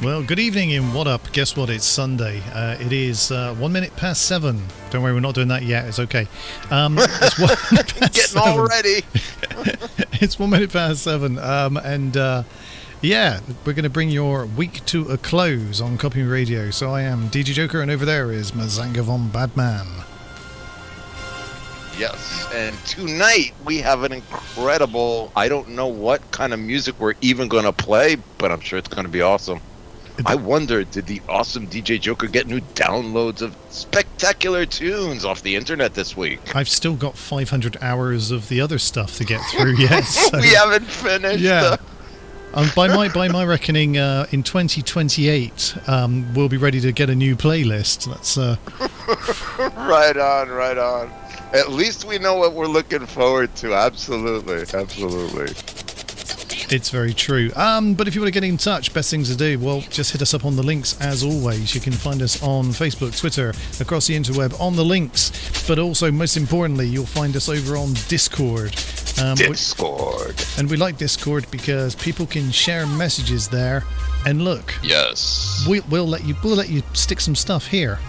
Well, good evening in What Up. Guess what? It's Sunday. It is 1 minute past 7. Don't worry, we're not doing that yet. It's okay. It's 1 minute past Getting 7. all ready. It's 1 minute past 7. Yeah, we're going to bring your week to a close on Kopimi Radio. So I am DJ Joker, and over there is Mazanga von Badman. Yes, and tonight we have an incredible, I don't know what kind of music we're even going to play, but I'm sure it's going to be awesome. I wonder, did the awesome DJ Joker get new downloads of spectacular tunes off the internet this week? I've still got 500 hours of the other stuff to get through, yes. So, we haven't finished. Yeah. By my reckoning, in 2028, we'll be ready to get a new playlist. That's Right on. At least we know what we're looking forward to. Absolutely. It's very true. But if you want to get in touch, best things to do, well, just hit us up on the links as always. You can find us on Facebook, Twitter, across the interweb on the links. But also, most importantly, you'll find us over on Discord. Discord. And we like Discord because people can share messages there. And look, yes, we'll let you stick some stuff here,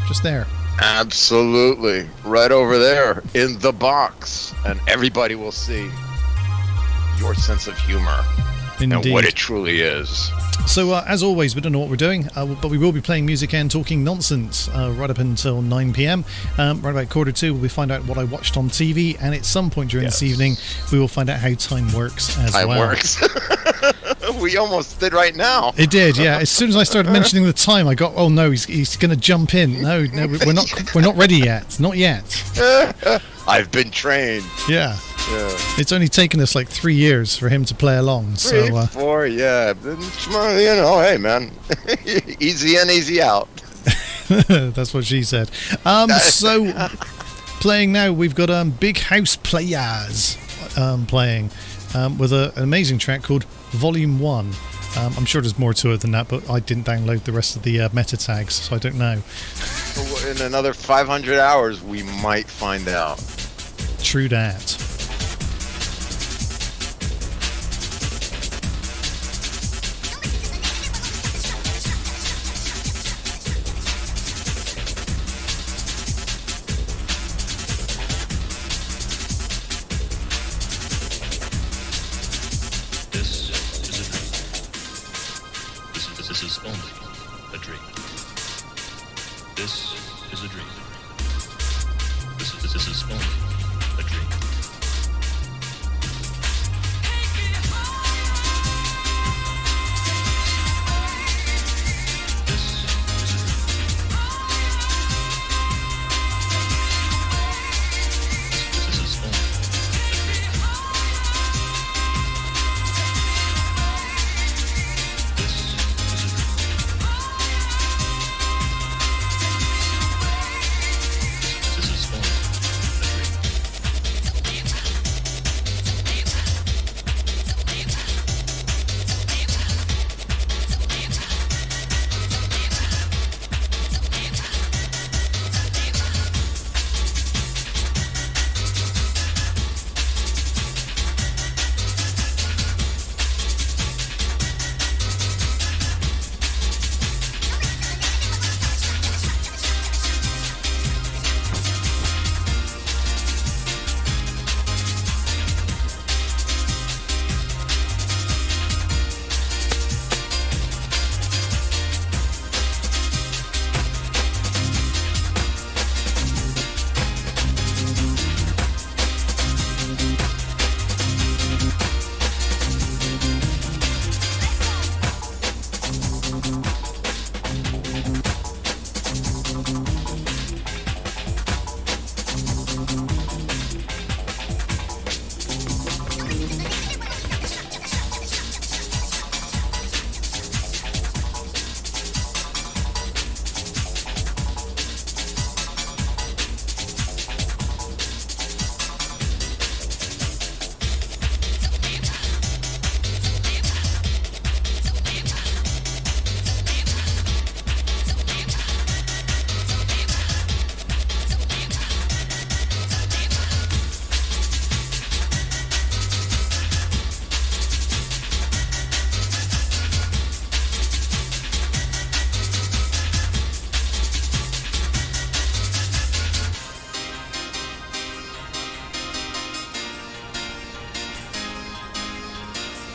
just there. Absolutely, right over there in the box, and everybody will see your sense of humor. Indeed. And what it truly is. So, as always, we don't know what we're doing, but we will be playing music and talking nonsense right up until 9 p.m. Right about 1:45, we'll find out what I watched on TV, and at some point during this evening, we will find out how time works as well. Time works. We almost did right now. It did, yeah. As soon as I started mentioning the time, I got, oh no, he's going to jump in. No, we're not ready yet. Not yet. I've been trained. Yeah. It's only taken us like 3 years for him to play along. 4, yeah. You know, hey man, easy in, easy out. That's what she said. So playing now, we've got Big House Players playing with an amazing track called Volume 1. I'm sure there's more to it than that, but I didn't download the rest of the meta tags, so I don't know. In another 500 hours, we might find out. True that.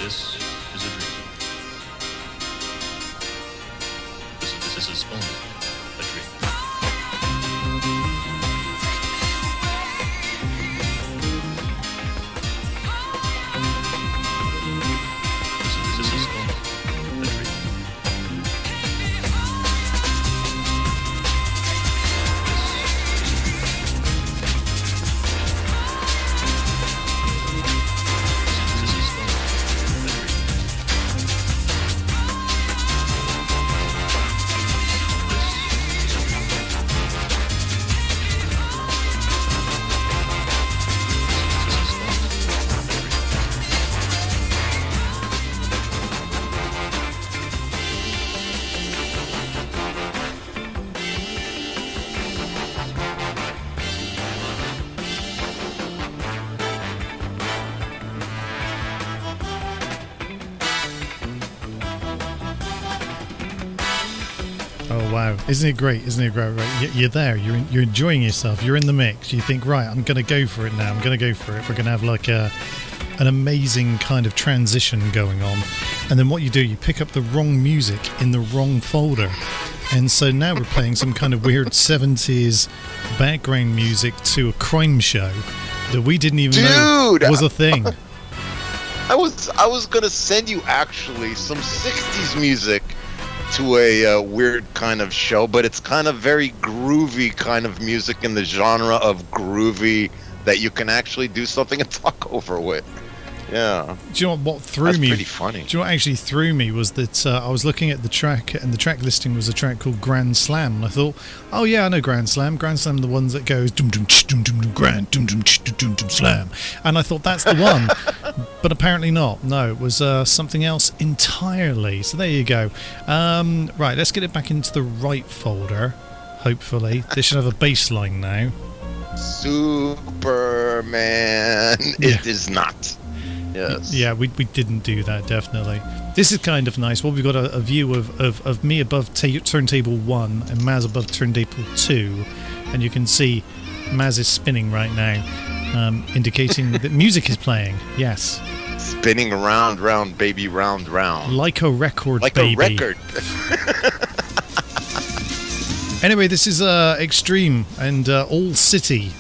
This is a dream. This is only a dream. This is only a dream. This is only a dream. Oh wow! Isn't it great? Isn't it great? Right, you're there. You're enjoying yourself. You're in the mix. You think, right, I'm going to go for it now. I'm going to go for it. We're going to have like an amazing kind of transition going on. And then what you do, you pick up the wrong music in the wrong folder. And so now we're playing some kind of weird 70s background music to a crime show that we didn't even know was a thing. I was gonna send you actually some 60s music to a weird kind of show, but it's kind of very groovy kind of music in the genre of groovy that you can actually do something and talk over with. Yeah. Do you know what threw That's me? pretty funny. Do you know what actually threw me was that I was looking at the track, and the track listing was a track called Grand Slam, and I thought, oh yeah, I know Grand Slam. Grand Slam, the ones that goes dum dum ch dum dum dum grand dum dum ch dum dum slam, and I thought that's the one, but apparently not. No, it was something else entirely. So there you go. Right, let's get it back into the right folder. Hopefully, this should have a bass line now. Superman. It is not. Yes. Yeah, we didn't do that, definitely. This is kind of nice. Well, we've got a view of me above turntable 1 and Maz above turntable 2, and you can see Maz is spinning right now, indicating that music is playing. Yes. Spinning round, round, baby, round, round. Like a record, like baby. Like a record. Anyway, this is Extreme and All City.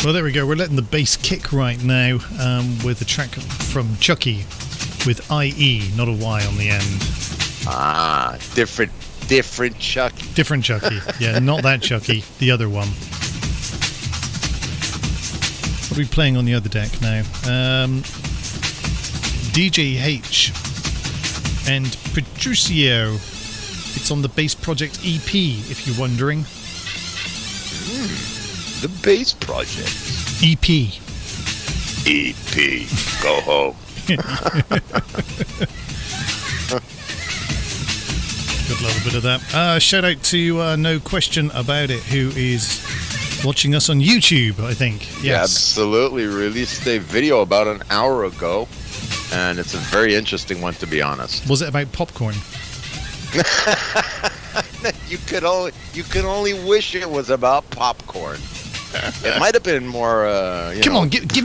Well, there we go. We're letting the bass kick right now with a track from Chucky with IE, not a Y on the end. Ah, different Chucky. Different Chucky. Yeah, not that Chucky. The other one. What are we playing on the other deck now? DJ H and Petruccio. It's on the Bass Project EP, if you're wondering. The Bass Project. EP. EP. Go home. Got a little bit of that. Shout out to No Question About It, who is watching us on YouTube, I think. Yes. Yeah, absolutely. Released a video about an hour ago, and it's a very interesting one, to be honest. Was it about popcorn? You could only wish it was about popcorn. It might have been more. Come on, give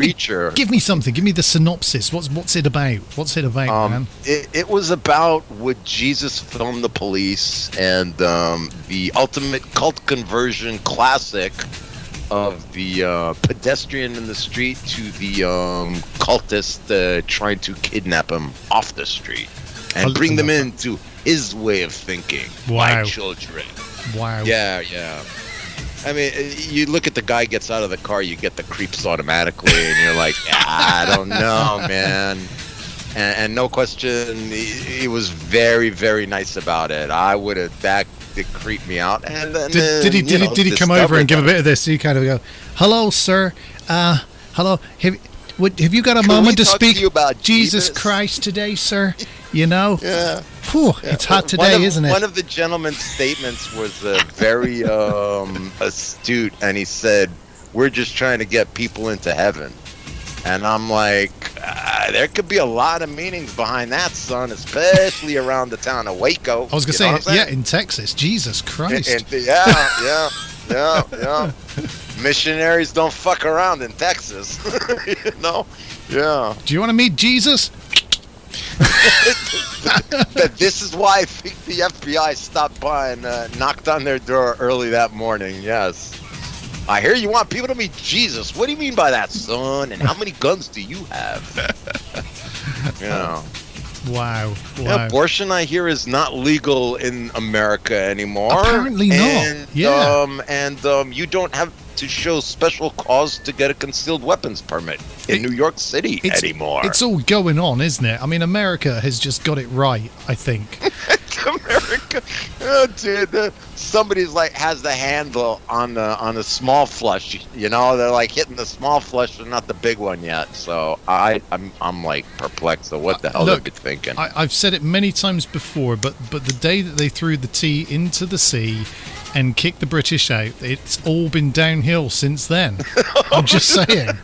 me something. Give me the synopsis. What's it about? What's it about, man? It was about would Jesus film the police, and the ultimate cult conversion classic of the pedestrian in the street to the cultist trying to kidnap him off the street and bring them into his way of thinking. Wow. My children. Wow. Yeah. I mean, you look at the guy gets out of the car, you get the creeps automatically, and you're like, I don't know, man. And no question, he was very, very nice about it. I would have, that did creep me out. And then, did he come over and give a bit of this? So you kind of go, hello, sir. Hello. Have you got a moment to speak about Jesus Christ today, sir? You know? Yeah. Whew, it's hot today, isn't it? One of the gentleman's statements was very astute, and he said, we're just trying to get people into heaven. And I'm like, there could be a lot of meanings behind that, son, especially around the town of Waco. I was going to say, yeah, in Texas. Jesus Christ. Yeah. Missionaries don't fuck around in Texas. You know? Yeah. Do you want to meet Jesus? This is why I think the FBI stopped by and knocked on their door early that morning. Yes. I hear you want people to meet Jesus. What do you mean by that, son? And how many guns do you have? Wow. Yeah, abortion, I hear, is not legal in America anymore. Apparently not. And, yeah. You don't have to show special cause to get a concealed weapons permit in New York City anymore. It's all going on, isn't it? I mean, America has just got it right, I think. America, oh, dude, somebody's like has the handle on the small flush. You know, they're like hitting the small flush, but not the big one yet. So I'm like perplexed. So what the hell are they thinking? I've said it many times before, but the day that they threw the tea into the sea and kicked the British out, it's all been downhill since then. I'm just saying.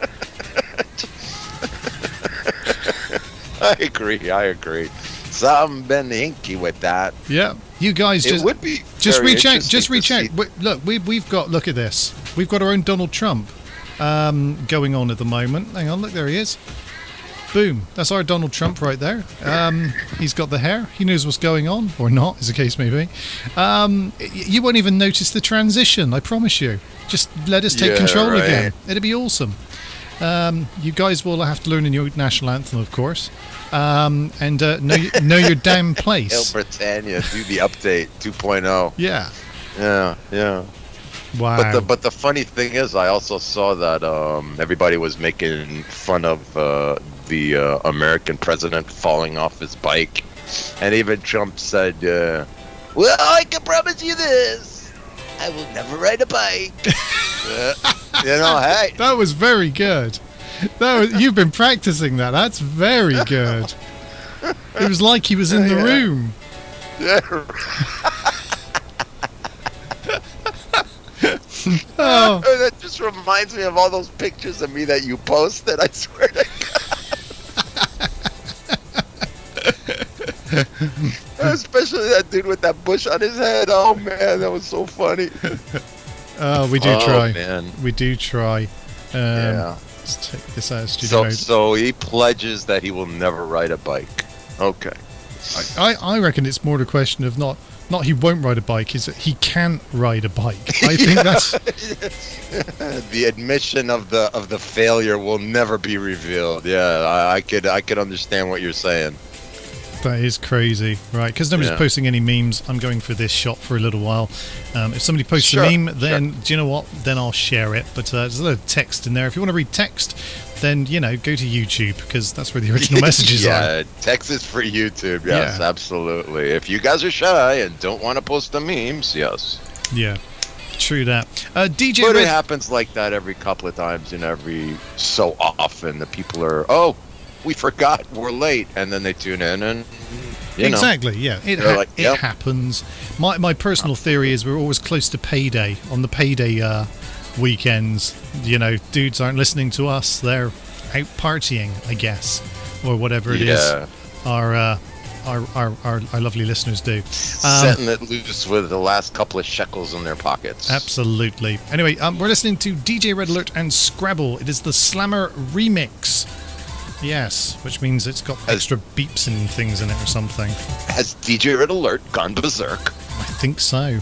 I agree. Something been hinky with that. Yeah, you guys just would be just reach out. Just reach out. Look, we've got. Look at this. We've got our own Donald Trump going on at the moment. Hang on, look, there he is. Boom. That's our Donald Trump right there. He's got the hair. He knows what's going on, or not, as the case may be. You won't even notice the transition. I promise you. Just let us take control again. It'll be awesome. You guys will have to learn a new national anthem, of course, and know your damn place. Hail Britannia, do the update 2.0. Yeah. Wow. But the funny thing is, I also saw that everybody was making fun of the American president falling off his bike, and even Trump said, "Well, I can promise you this: I will never ride a bike." Hey. That was very good. You've been practicing that. That's very good. It was like he was in the room. Yeah. Oh. That just reminds me of all those pictures of me that you posted. I swear to God. Especially that dude with that bush on his head. Oh man, that was so funny. Oh, we do try. Man. We do try. Yeah. Let's take this out of studio. So he pledges that he will never ride a bike. Okay. I reckon it's more the question of not not he won't ride a bike, is that he can't ride a bike. I think that's the admission of the failure will never be revealed. Yeah, I could understand what you're saying. that is crazy, right? Because nobody's Yeah. posting any memes. I'm going for this shot for a little while. If somebody posts Sure, a meme, then do you know what? Then I'll share it. But there's a lot of text in there. If you want to read text, then go to YouTube because that's where the original messages are. Yeah, text is for YouTube. Yes, Yeah. absolutely. If you guys are shy and don't want to post the memes, yes. Yeah, true that. DJ But it Red. happens like that every couple of times, every so often the people are, oh, we forgot, we're late, and then they tune in and Exactly, yeah. It They're like, it yep. happens. My personal theory is we're always close to payday. On the payday weekends, dudes aren't listening to us. They're out partying, I guess, or whatever it is. Yeah. Our lovely listeners do. Setting it loose with the last couple of shekels in their pockets. Absolutely. Anyway, we're listening to DJ Red Alert and Scrabble. It is the Slammer remix. Yes, which means it's got extra beeps and things in it or something. Has DJ Red Alert gone berserk? I think so.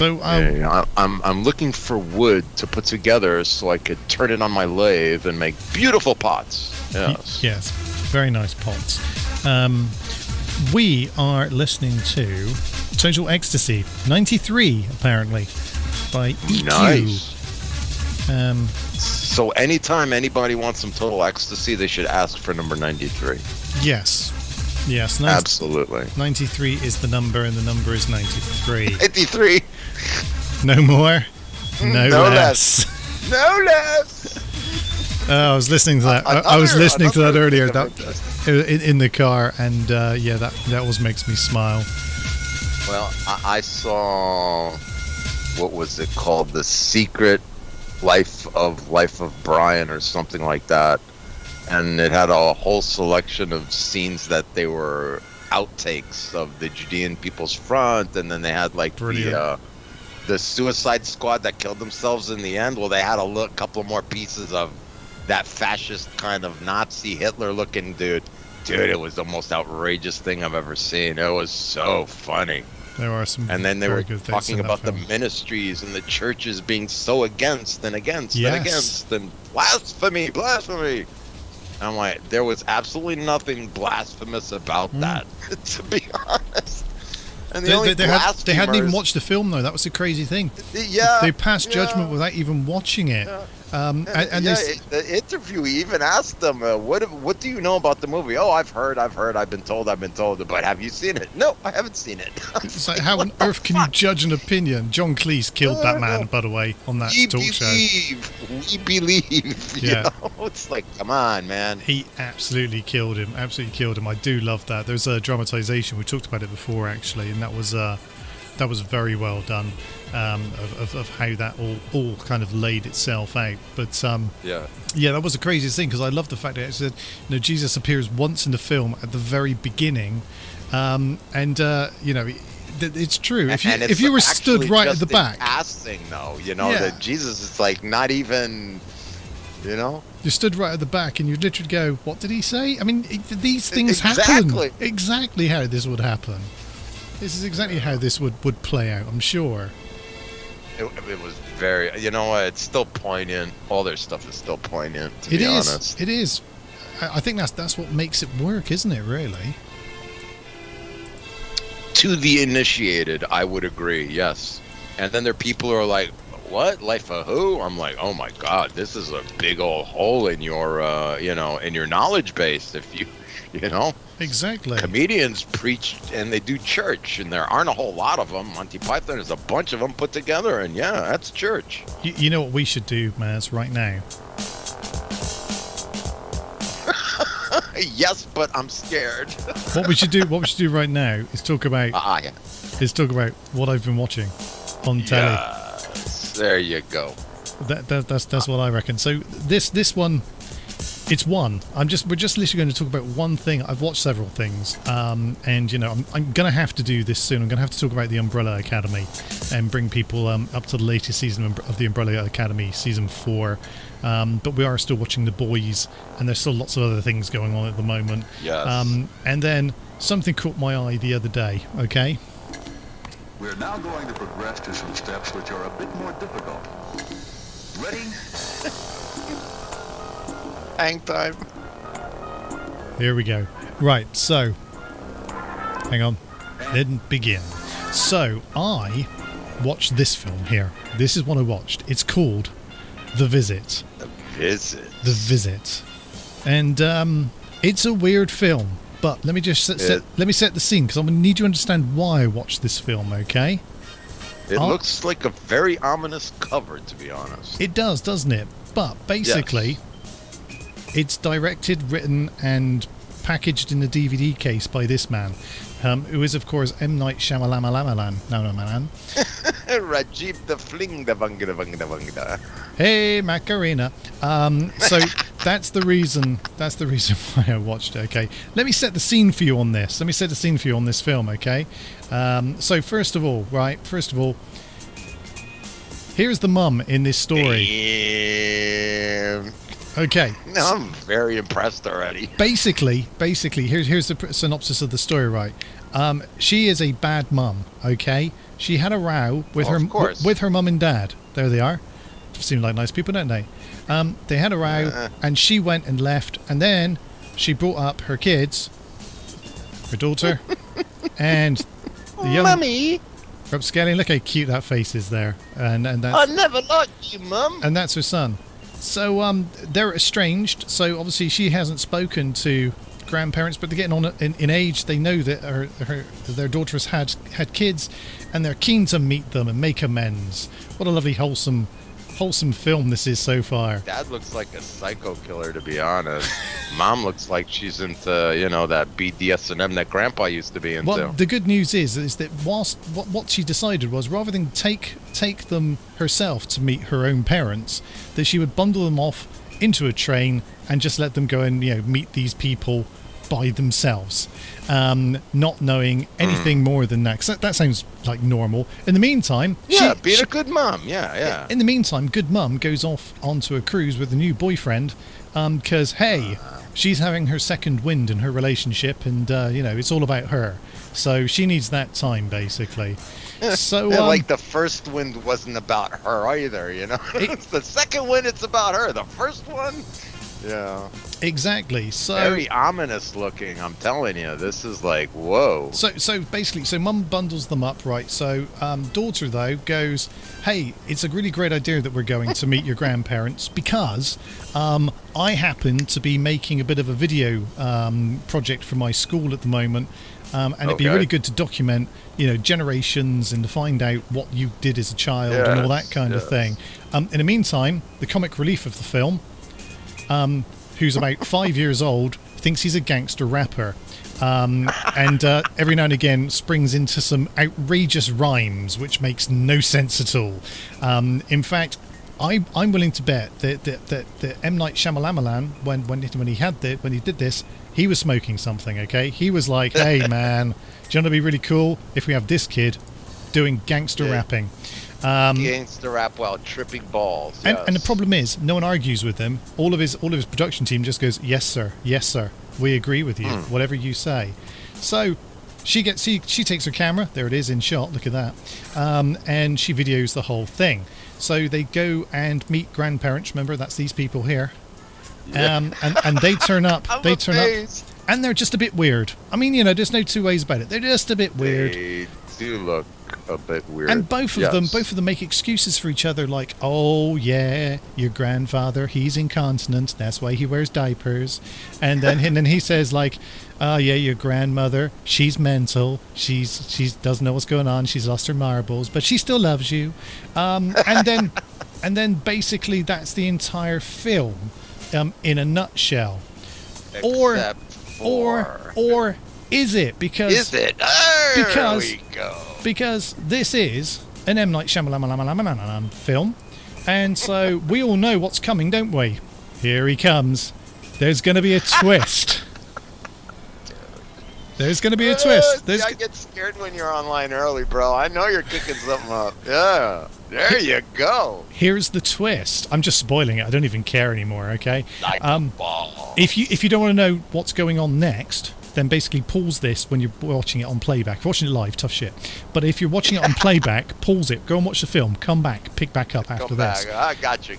So Yeah, I'm looking for wood to put together so I could turn it on my lathe and make beautiful pots. yes, very nice pots. We are listening to Total Ecstasy 93 apparently by EQ. Nice. So anytime anybody wants some Total Ecstasy, they should ask for number 93. Yes. Absolutely. 93 is the number, and the number is 93. 93. No more, no less. No less. I was listening to that. I was listening to that earlier. In the car, and that always makes me smile. Well, I saw, what was it called? The Secret Life of Brian or something like that. And it had a whole selection of scenes that they were outtakes of the Judean People's Front, and then they had like the Suicide Squad that killed themselves in the end. Well, they had a couple more pieces of that fascist kind of Nazi Hitler-looking dude. Dude, it was the most outrageous thing I've ever seen. It was so funny. There are some, and then they were good talking about the ministries and the churches being so against and blasphemy. I'm like, there was absolutely nothing blasphemous about that, to be honest. And they hadn't even watched the film, though. That was the crazy thing. Yeah, they passed judgment without even watching it. Yeah. The interview even asked them, "What do you know about the movie?" "Oh, I've heard. I've been told. But have you seen it?" "No, I haven't seen it." It's like, how on earth can you judge an opinion? John Cleese killed that man, by the way, on that talk show. We believe. You know? It's like, come on, man. He absolutely killed him. I do love that. There's a dramatization. We talked about it before, actually, and that was very well done. Of how that all kind of laid itself out, but that was the craziest thing, because I love the fact that it said, Jesus appears once in the film at the very beginning, it's true. If you were stood right at the back, casting though, that Jesus is like not even, you stood right at the back, and you literally go, what did he say? I mean, these things happen exactly how this would happen. This is exactly how this would play out, I'm sure. It was very, it's still poignant. All their stuff is still poignant, to be honest. It is. I think that's what makes it work, isn't it, really? To the initiated, I would agree, yes. And then there are people who are like, what? Life of who? I'm like, oh my God, this is a big old hole in your, in your knowledge base. If you Exactly. Comedians preach and they do church, and there aren't a whole lot of them. Monty Python is a bunch of them put together, and that's church. You know what we should do, Maz, right now? Yes, but I'm scared. What we should do right now is talk about what I've been watching on telly. Yes, there you go. That's what I reckon. So this one. It's one. We're just literally going to talk about one thing. I've watched several things, and I'm going to have to do this soon. I'm going to have to talk about the Umbrella Academy and bring people up to the latest season of the Umbrella Academy, season 4. But we are still watching The Boys, and there's still lots of other things going on at the moment. Yes. And then something caught my eye the other day. Okay. We're now going to progress to some steps which are a bit more difficult. Ready? Hang time. Here we go. Right, so hang on. Didn't begin. So I watched this film here. This is what I watched. It's called The Visit. The Visit. And it's a weird film, but let me just set the scene, because I'm going to need you to understand why I watched this film, okay? It looks like a very ominous cover, to be honest. It does, doesn't it? But basically, it's directed, written, and packaged in a DVD case by this man, who is, of course, M. Night Shyamalan. No, man. Rajiv the Fling the Vanga. Hey, Macarena. So that's the reason. That's the reason why I watched it. Okay, let me set the scene for you on this. Let me set the scene for you on this film. Okay. So first of all, here's the mum in this story. Damn. Okay. No, I'm very impressed already. Basically, here's the synopsis of the story, right? She is a bad mum, okay? She had a row with Of course. with her mum and dad. There they are. Seem like nice people, don't they? They had a row, and she went and left, and then she brought up her kids, her daughter, and the young Mummy, upscaling. Look how cute that face is there, and I that's never liked you, Mum. and that's her son. So they're estranged. So obviously she hasn't spoken to grandparents, but they're getting on in age. They know that their daughter has had kids, and they're keen to meet them and make amends. What a lovely wholesome film this is so far. Dad looks like a psycho killer, to be honest. Mom looks like she's into, that BDSM that Grandpa used to be into. Well, the good news is that whilst what she decided was, rather than take them herself to meet her own parents, that she would bundle them off into a train and just let them go and meet these people by themselves, not knowing anything more than that. 'Cause that sounds like normal. In the meantime, being a good mom. Yeah. In the meantime, good mum goes off onto a cruise with a new boyfriend, because she's having her second wind in her relationship, and it's all about her. So she needs that time, basically. So like the first wind wasn't about her either. It's the second wind. It's about her. The first one. Yeah. Exactly. So very ominous looking. I'm telling you, this is like whoa. So basically, mum bundles them up, right? So daughter though goes, hey, it's a really great idea that we're going to meet your grandparents, because I happen to be making a bit of a video project for my school at the moment, and it'd be really good to document generations and to find out what you did as a child and all that kind of thing. In the meantime, the comic relief of the film, who's about 5 years old, thinks he's a gangster rapper, and every now and again springs into some outrageous rhymes which makes no sense at all. In fact, I'm willing to bet that M. Night Shyamalan, when he did this, he was smoking something. Okay, he was like, hey man, do you want to be really cool if we have this kid doing gangster rapping? Gangster rap while tripping balls. Yes. And the problem is, no one argues with him. All of his production team just goes, yes sir, we agree with you, whatever you say. So she takes her camera, there it is in shot, look at that, and she videos the whole thing. So they go and meet grandparents. Remember, that's these people here. And they turn up. And they're just a bit weird. I mean, there's no two ways about it. They're just a bit weird. They do look a bit weird. And both of them make excuses for each other, like, oh yeah, your grandfather, he's incontinent, that's why he wears diapers. And then he says, like, oh yeah, your grandmother, she's mental, she doesn't know what's going on, she's lost her marbles, but she still loves you. And then basically that's the entire film, in a nutshell. Or is it? Because There we go. Because this is an M. Night Shyamalan film, and so we all know what's coming, don't we? Here he comes. There's going to be a twist. There's going to be a twist. I get scared when you're online early, bro. I know you're kicking something up. Yeah. There you go. Here's the twist. I'm just spoiling it. I don't even care anymore, okay? If you don't want to know what's going on next, then basically pause this when you're watching it on playback. If you're watching it live, tough shit. But if you're watching it on playback, pause it, go and watch the film, come back, pick back up after this. I gotcha.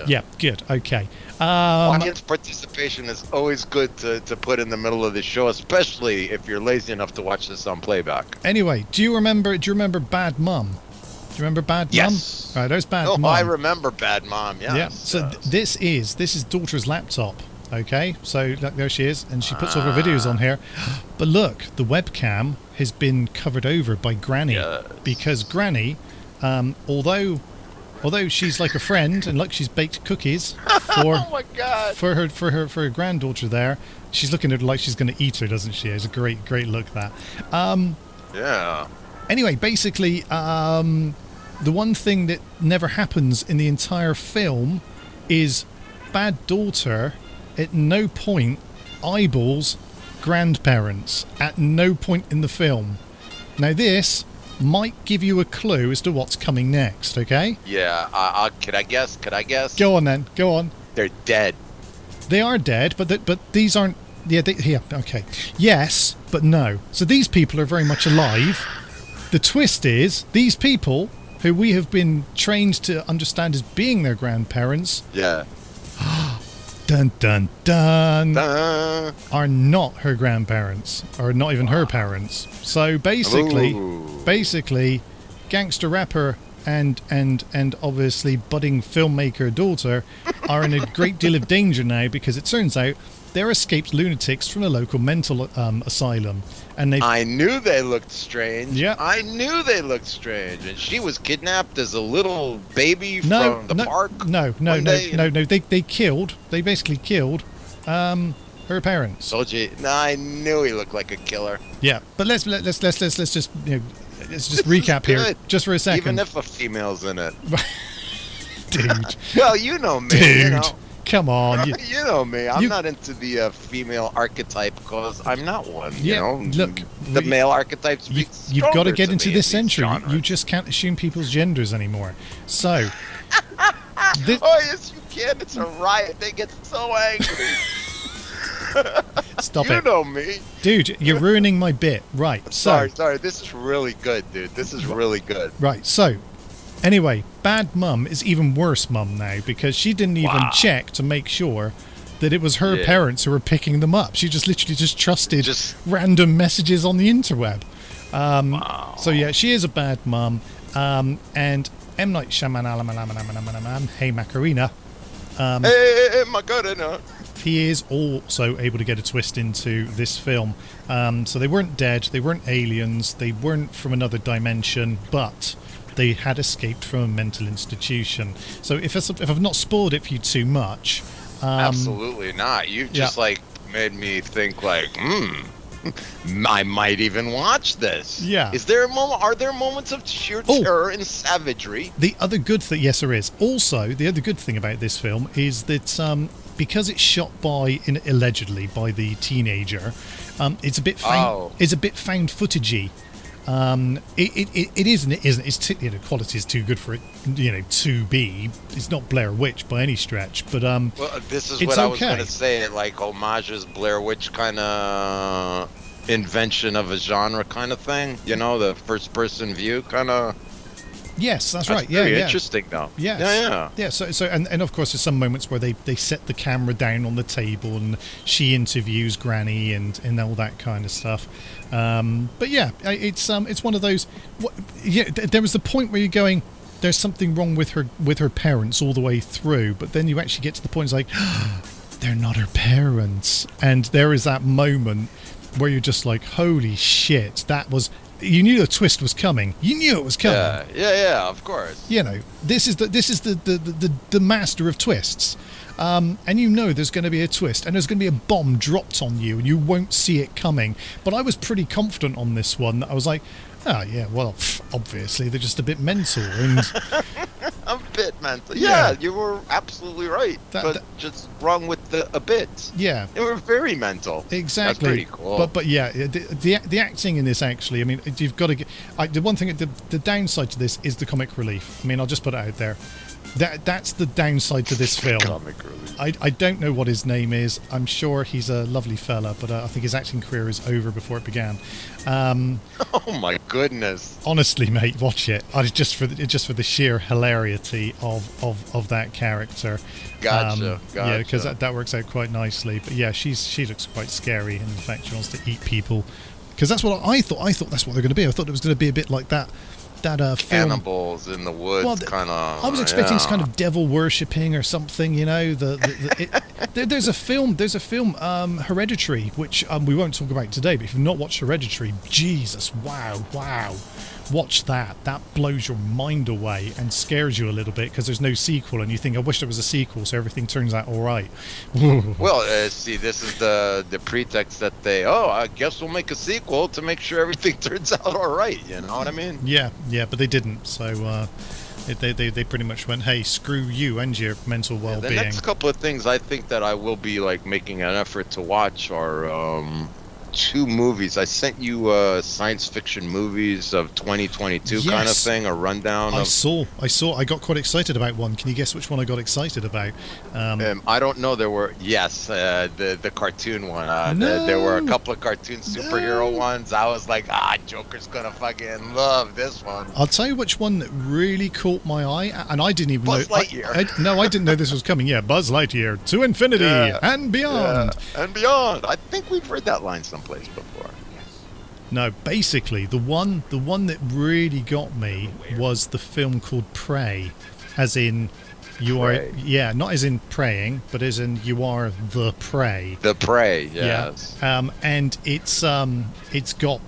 Yeah, good, okay. Audience participation is always good to put in the middle of the show, especially if you're lazy enough to watch this on playback. Anyway, do you remember Bad Mum? Do you remember Bad Mum? Yes. All right, there's Bad Mum. Oh, I remember Bad Mom, yes. Yeah, so this is daughter's laptop. Okay, so there she is, and she puts all her videos on here. But look, the webcam has been covered over by Granny, because Granny, although she's like a friend, and look, she's baked cookies for oh my God. for her granddaughter there. She's looking at her like she's going to eat her, doesn't she? It's a great look, that. Yeah. Anyway, basically, the one thing that never happens in the entire film is bad daughter at no point eyeballs grandparents, at no point in the film. Now this might give you a clue as to what's coming next, okay? Yeah, could I guess? Go on then, go on. They're dead. They are dead, but these aren't... Yeah, okay. Yes, but no. So these people are very much alive, The twist is these people who we have been trained to understand as being their grandparents, Yeah. dun dun dun, Dun. are not her grandparents, or not even her parents. So basically, Ooh. gangster rapper and obviously budding filmmaker daughter are in a great deal of danger now, because it turns out they're escaped lunatics from a local mental asylum, and they. I knew they looked strange. Yeah. I knew they looked strange. And she was kidnapped as a little baby No, from the no, park. no. They basically killed her parents. Told you. No, I knew he looked like a killer. Yeah, but let's just let's just recap here Good. just for a second. Even if a female's in it. Dude, Well, you know me. dude, You know. come on. You know me. I'm you- not into the female archetype because I'm not one. You Yeah, know, look, the we- male archetype speaks. You've got to stronger get into me this in these century. You genres. just can't assume people's genders anymore. So, this, Oh yes, you can. It's a riot. They get so angry. stop You it, know me. dude. You're ruining my bit. Right. So, Sorry. This is really good, dude. This is really good. right. So, anyway, bad mum is even worse mum now, because she didn't even Wow. check to make sure that it was her Yeah. parents who were picking them up. She just literally just trusted Just- random messages on the interweb. Wow. So yeah, she is a bad mum. And M. Night Shyamalan, hey Macarena, Hey, Macarena. he is also able to get a twist into this film. So they weren't dead, they weren't aliens, they weren't from another dimension, but they had escaped from a mental institution. So if I've not spoiled it for you too much, Absolutely not. You've just like made me think like, I might even watch this. Yeah. Is there a moment? Are there moments of sheer Oh. terror and savagery? the other good thing, yes, there is. Also, the other good thing about this film is that because it's shot allegedly by the teenager, it's a bit it's a bit found footagey. It isn't. It isn't. It's quality is too good for it. To be. It's not Blair Witch by any stretch. But Well, this is it's what I was okay. going to say. It like homages Blair Witch kind of invention of a genre kind of thing. You know, the first person view kind of. yes, that's That's right. Yeah, very yeah. interesting though. Yes. Yeah. Yeah, so and of course there's some moments where they set the camera down on the table and she interviews Granny and all that kind of stuff. But yeah, it's one of those. There was the point where you're going, there's something wrong with her parents all the way through, but then you actually get to the point, it's like, they're not her parents, and there is that moment where you're just like, holy shit, that was. You knew a twist was coming. You knew it was coming. Yeah, of course. This is the master of twists, and there's going to be a twist, and there's going to be a bomb dropped on you, and you won't see it coming. But I was pretty confident on this one. That I was like, oh yeah, well, obviously they're just a bit mental, and A bit mental. Yeah. Yeah, you were absolutely right. But just wrong with a bit. yeah. They were very mental. Exactly. That's pretty cool. But yeah, the acting in this, actually, I mean, you've got to get. The one thing, the downside to this is the comic relief. I mean, I'll just put it out there. That's the downside to this film. Comic relief. I don't know what his name is. I'm sure he's a lovely fella, but I think his acting career is over before it began. Oh my goodness. Honestly, mate, watch it. Just for the sheer hilarity of that character. Gotcha. Yeah, because that works out quite nicely. But yeah, she looks quite scary in the fact she wants to eat people. Because that's what I thought. I thought that's what they're going to be. I thought it was going to be a bit like that film. Cannibals in the woods, Well, kind of. I was expecting some kind of devil worshipping or something, There's a film, Hereditary, which we won't talk about today. But if you've not watched Hereditary, Jesus, wow, watch that. That blows your mind away and scares you a little bit because there's no sequel, and you think, I wish there was a sequel, so everything turns out all right. Well, see, this is the pretext that I guess we'll make a sequel to make sure everything turns out all right. You know what I mean? Yeah, but they didn't. So they pretty much went, hey, screw you and your mental well-being. The next couple of things I think that I will be like making an effort to watch are 2 movies. I sent you science fiction movies of 2022 kind of Yes. thing, a rundown I of. saw. I got quite excited about one. Can you guess which one I got excited about? I don't know. There were the cartoon one. No. There were a couple of cartoon superhero ones. I was like, Joker's gonna fucking love this one. I'll tell you which one that really caught my eye, and I didn't even Buzz know. Lightyear. No, I didn't know this was coming. Yeah, Buzz Lightyear to infinity and beyond. Yeah, and beyond. I think we've heard that line someplace before. No, basically the one that really got me was the film called Prey, as in you Prey. are not as in praying, but as in you are the prey. The Prey, yes. Yeah. And it's got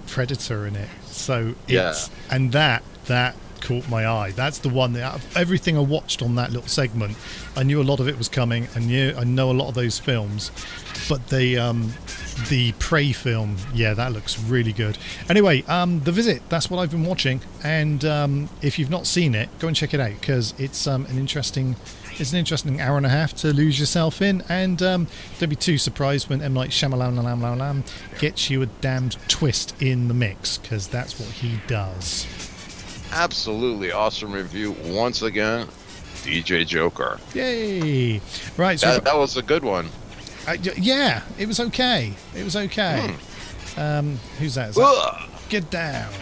Predator in it. So it's and that caught my eye. That's the one that out of everything I watched on that little segment, I knew a lot of it was coming. I know a lot of those films, but the Prey film, that looks really good. Anyway, The Visit, that's what I've been watching, and if you've not seen it, go and check it out, because it's an interesting hour and a half to lose yourself in, and don't be too surprised when M. Night Shyamalan gets you a damned twist in the mix, because that's what he does. Absolutely awesome review once again, DJ Joker. Yay! Right, so That was a good one. yeah, it was okay. Who's that? Is that? Ugh. Get down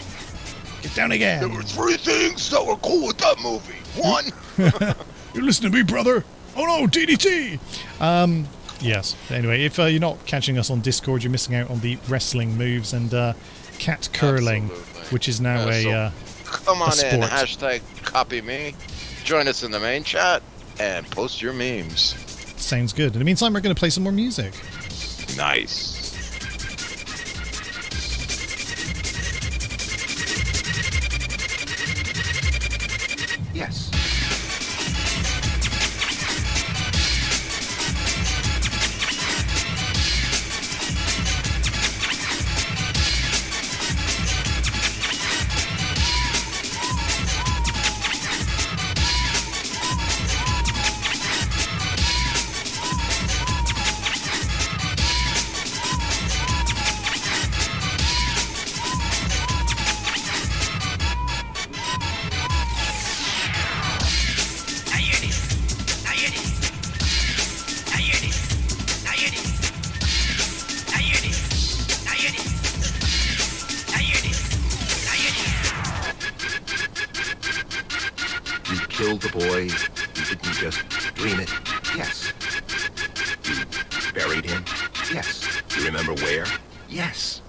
again. There were 3 things that were cool with that movie. 1. You listen to me, brother. Oh no, DDT. Yes. Anyway, if you're not catching us on Discord, you're missing out on the wrestling moves and cat curling, Absolutely. which is now Come on in, sport. #Kopimi. Join us in the main chat and post your memes. sounds good. In the meantime, we're going to play some more music. Nice. Yes. You killed the boy. You didn't just dream it. Yes. You buried him. Yes. You remember where? Yes.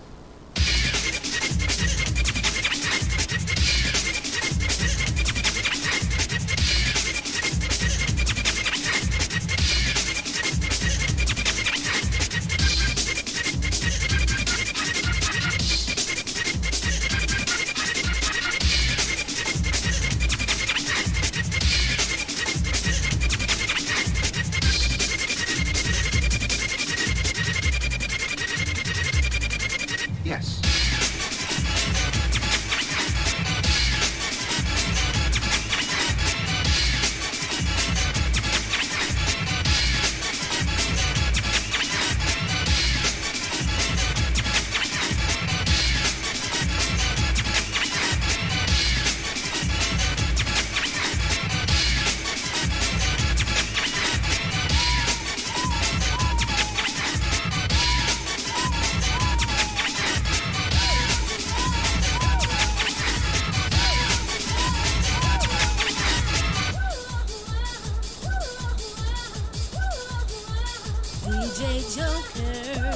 Yes. DJ Joker.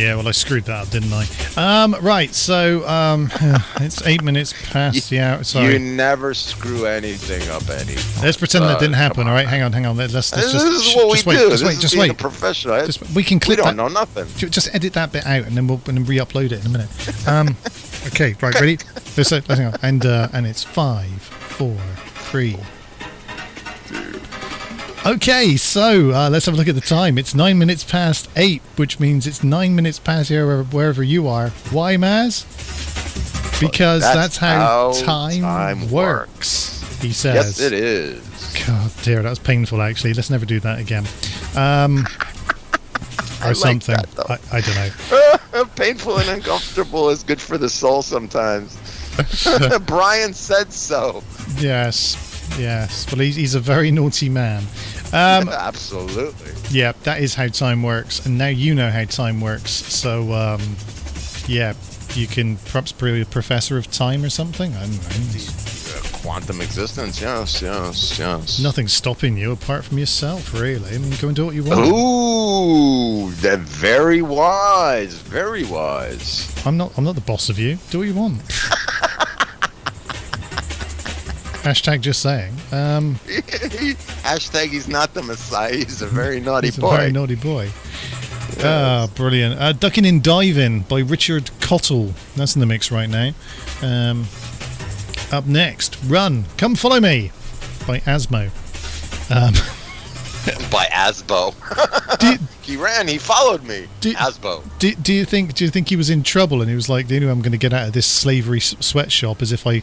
Yeah, well, I screwed that up, didn't I? Right, so it's 8 minutes past the hour. Sorry. You never screw anything up, Eddie. Let's pretend that didn't happen. All right, hang on. Let's This just. is what we just wait, do. Just being wait. a professional. We can clip We don't that. know nothing. Just edit that bit out, and then we'll re-upload it in a minute. Okay, right, ready? Let's hang on, and it's 5, 4, 3. Okay, so let's have a look at the time. It's 9 minutes past 8, which means it's 9 minutes past here wherever you are. Why, Maz? Because that's how time works, he says. Yes, it is. God, dear, that was painful, actually. Let's never do that again. Or something. Like that, I don't know. Painful and uncomfortable is good for the soul sometimes. Brian said so. Yes. Well, he's a very naughty man. Absolutely. Yeah, that is how time works, and now you know how time works. So, yeah, you can perhaps be a professor of time or something. I don't know. Quantum existence, yes. Nothing's stopping you apart from yourself, really. I mean, go and do what you want. Ooh, that very wise, very wise. I'm not the boss of you. Do what you want. Hashtag just saying. Hashtag he's not the Messiah. He's a very naughty He's boy. a very naughty boy. Ah, brilliant. Ducking and Diving by Richard Cottle. That's in the mix right now. Up next, Run, Come Follow Me by Asmo. By Asbo. He ran, he followed me. Asbo. Do you think he was in trouble and he was like, the only way I'm going to get out of this slavery sweatshop is if I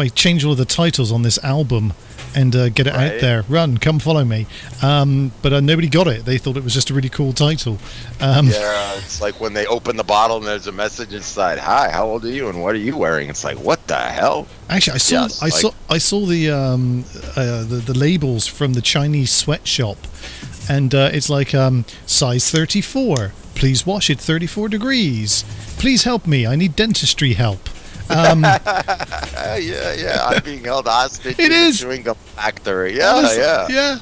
change all of the titles on this album and get it out there. Run, Come Follow Me. But nobody got it. They thought it was just a really cool title. Yeah, it's like when they open the bottle and there's a message inside. Hi, how old are you and what are you wearing? It's like, what the hell? Actually, I saw the labels from the Chinese sweatshop, and it's like size 34. Please wash it 34 degrees. Please help me. I need dentistry help. Yeah, I'm being held hostage in the chewing gum factory. Yeah.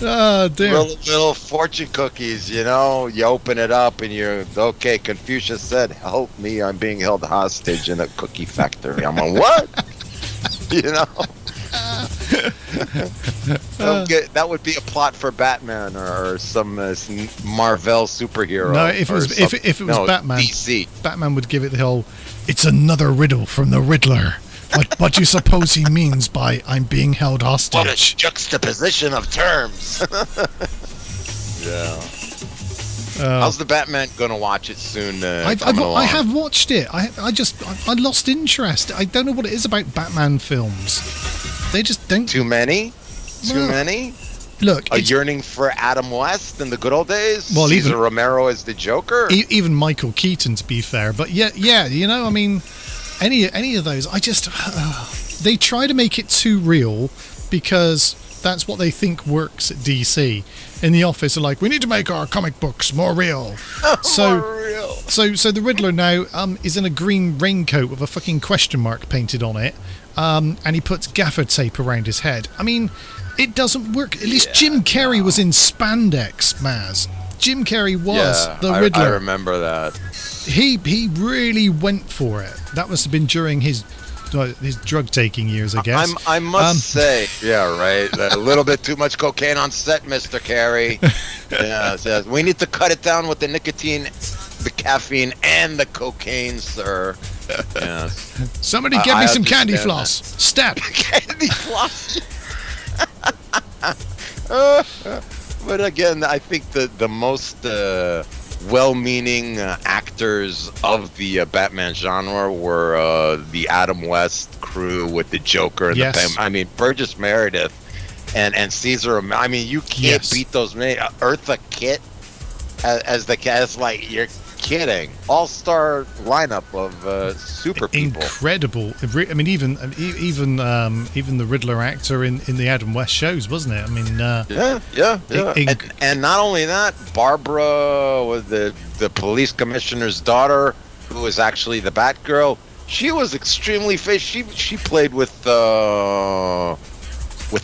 Ah, damn. Little fortune cookies, you know. You open it up and you're okay. Confucius said, "Help me! I'm being held hostage in a cookie factory." I'm on what? You know. That would be a plot for Batman or some Marvel superhero. No, if it was Batman, DC. Batman would give it the whole, "It's another riddle from the Riddler. What do you suppose he means by I'm being held hostage?" What a juxtaposition of terms. Yeah. How's the Batman gonna watch it soon? I have watched it. I lost interest. I don't know what it is about Batman films. They just don't. Too many. Look, a yearning for Adam West in the good old days. Well, Cesar Romero as the Joker. Even Michael Keaton, to be fair. But yeah, you know, I mean, any of those, I just they try to make it too real because that's what they think works at DC. In the office, they're like, we need to make our comic books more real. So the Riddler now is in a green raincoat with a fucking question mark painted on it, and he puts gaffer tape around his head. I mean, it doesn't work. At least Jim Carrey was in spandex, Maz. Jim Carrey was the Riddler. I remember that. He really went for it. That must have been during his drug taking years, I guess. I must say, yeah, right. A little bit too much cocaine on set, Mr. Carey. Yeah, we need to cut it down with the nicotine, the caffeine, and the cocaine, sir. Yes. Somebody get me some candy floss. Step. Candy floss. But again, I think the most well-meaning actors of the Batman genre were the Adam West crew with the Joker and I mean Burgess Meredith and Caesar. I mean, you can't beat those men. Eartha Kitt as the cast, like, you're kidding. All-star lineup of super people. Incredible. I mean, even the Riddler actor in the Adam West shows, wasn't it? I mean, yeah. And not only that, Barbara was the police commissioner's daughter, who was actually the Batgirl. She was extremely famous. She played with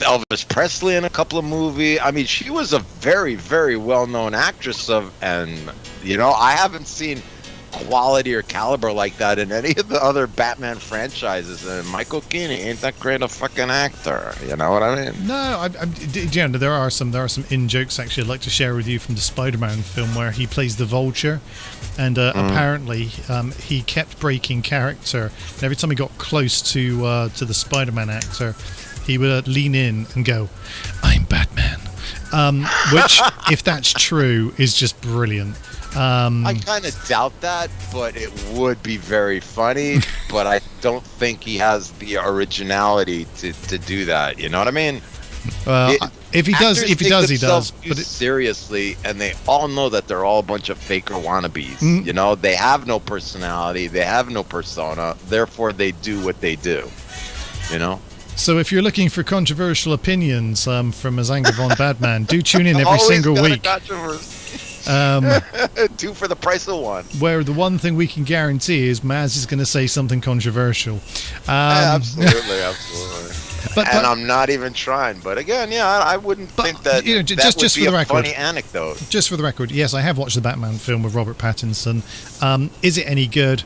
Elvis Presley in a couple of movies. I mean, she was a very, very well-known actress and You know, I haven't seen quality or caliber like that in any of the other Batman franchises, and Michael Keaton ain't that great a fucking actor. You know what I mean? No, there are some in jokes actually I'd like to share with you from the Spider-Man film where he plays the Vulture, and apparently he kept breaking character. And every time he got close to the Spider-Man actor, he would lean in and go, "I'm Batman," which, if that's true, is just brilliant. I kind of doubt that, but it would be very funny. But I don't think he has the originality to do that. You know what I mean? If he does, he does. But seriously, and they all know that they're all a bunch of faker wannabes. You know, they have no personality, they have no persona. Therefore, they do what they do. You know. So if you're looking for controversial opinions from Azanga von Batman, do tune in every single week. Two for the price of one. Where the one thing we can guarantee is Maz is going to say something controversial. Absolutely. But I'm not even trying. But again, I wouldn't think that that would be a funny anecdote. Just for the record, yes, I have watched the Batman film with Robert Pattinson. Is it any good?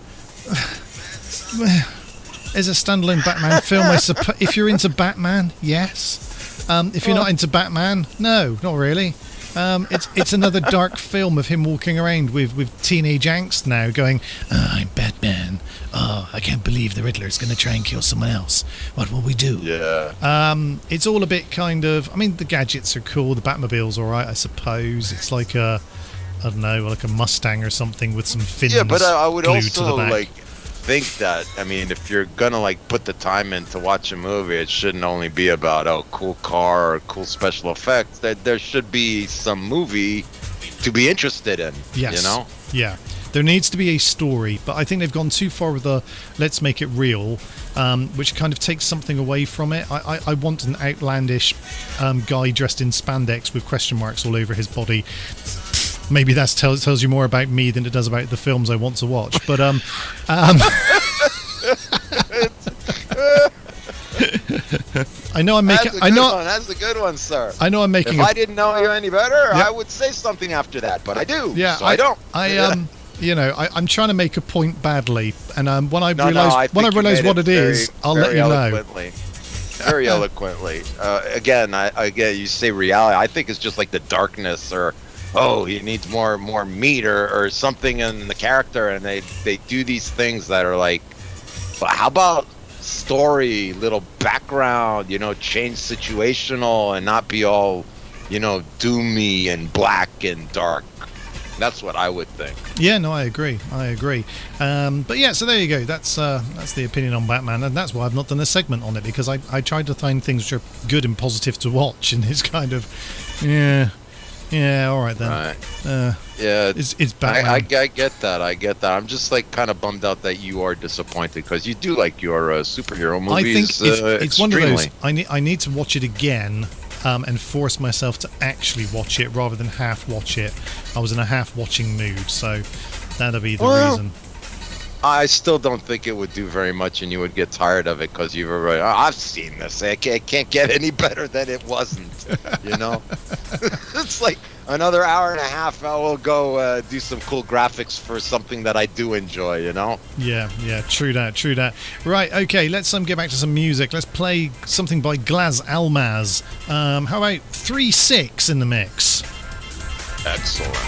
Is a standalone Batman film, I suppose. If you're into Batman, yes. If you're not into Batman, no, not really. It's another dark film of him walking around with teenage angst now, going, "I'm Batman. Oh, I can't believe the Riddler's going to try and kill someone else. What will we do?" Yeah. It's all a bit kind of. I mean, the gadgets are cool. The Batmobile's all right, I suppose. It's like I don't know, like a Mustang or something with some fins. Yeah, but I would glued to the also back. think that, I mean, if you're gonna put the time in to watch a movie, it shouldn't only be about cool car or cool special effects. That there should be some movie to be interested in. Yes. You know? Yeah. There needs to be a story, but I think they've gone too far with the let's make it real, which kind of takes something away from it. I want an outlandish guy dressed in spandex with question marks all over his body. Maybe that tells you more about me than it does about the films I want to watch. But I know I'm making. That's a good one, sir. I know I'm making. If I didn't know you any better, I would say something after that, but I do. Yeah, so I don't. I'm trying to make a point badly, and when I realize what it is, I'll let you know. Very eloquently. Again, you say reality. I think it's just like the darkness, or he needs more meat or something in the character, and they do these things that are like, well, how about story, little background, change situational and not be all, doomy and black and dark. That's what I would think. Yeah, no, I agree. But yeah, so there you go. That's the opinion on Batman, and that's why I've not done a segment on it, because I tried to find things which are good and positive to watch, and it's kind of, yeah, all right then. Right. Yeah, it's Batman. I get that. I'm just kind of bummed out that you are disappointed, because you do like your superhero movies. I think it's one of those. I need to watch it again. And force myself to actually watch it rather than half watch it. I was in a half watching mood, so that'll be the reason. I still don't think it would do very much, and you would get tired of it, because you've already. I've seen this. It can't get any better than it wasn't. It's like another hour and a half. I will go do some cool graphics for something that I do enjoy. Yeah. True that. Right. Okay. Let's get back to some music. Let's play something by Glaz Almaz. How about 3-6 in the mix? Excellent.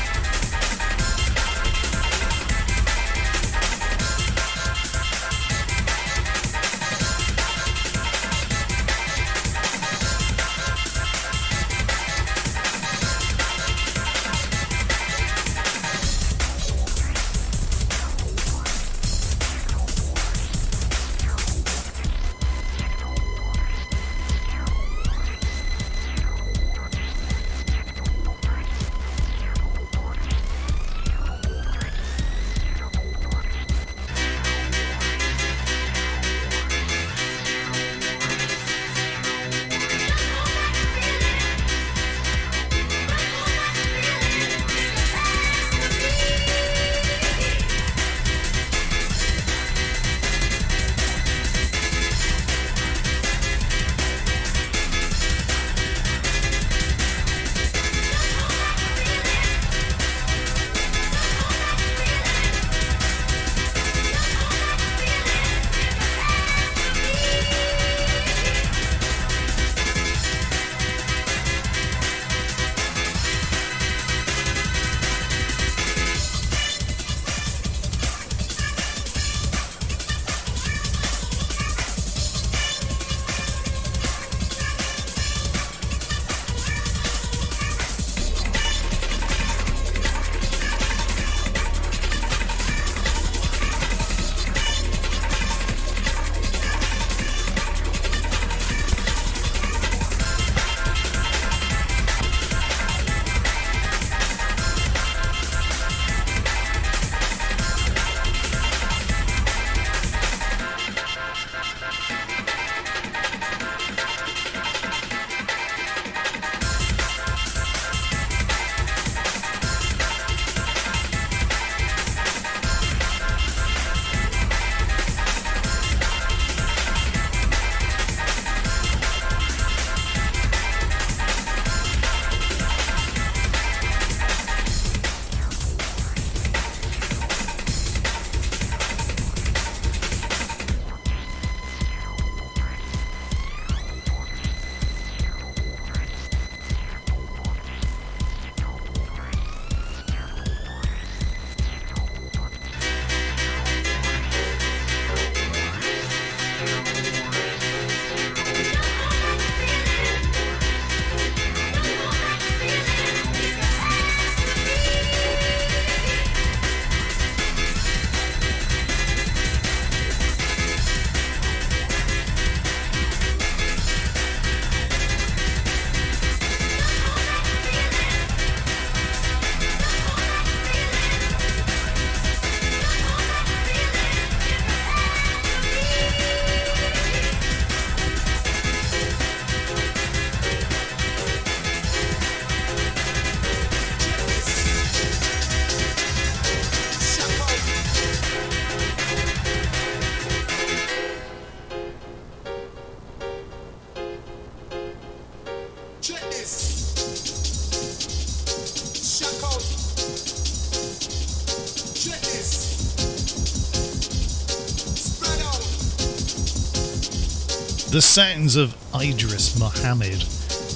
the sounds of Idris Muhammad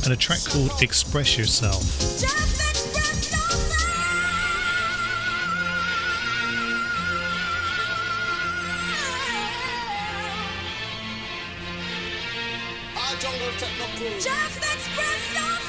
and a track called Express Yourself. Just express yourself. Just express yourself.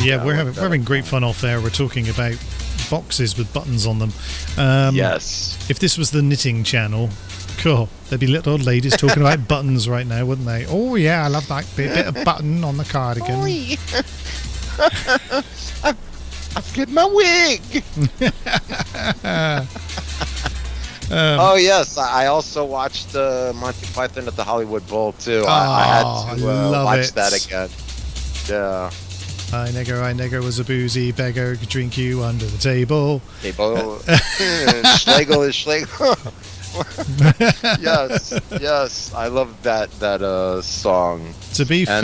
Yeah, we're having great fun off there. We're talking about boxes with buttons on them. Yes. If this was the knitting channel, cool, there'd be little old ladies talking about buttons right now, wouldn't they? Oh yeah, I love that bit of button on the cardigan. I've got my wig. Oh yes, I also watched Monty Python at the Hollywood Bowl too. I had to watch that again. Yeah. I nigger was a boozy beggar, could drink you under the table. Schlegel is Schlegel. yes, I love that song. To be fair,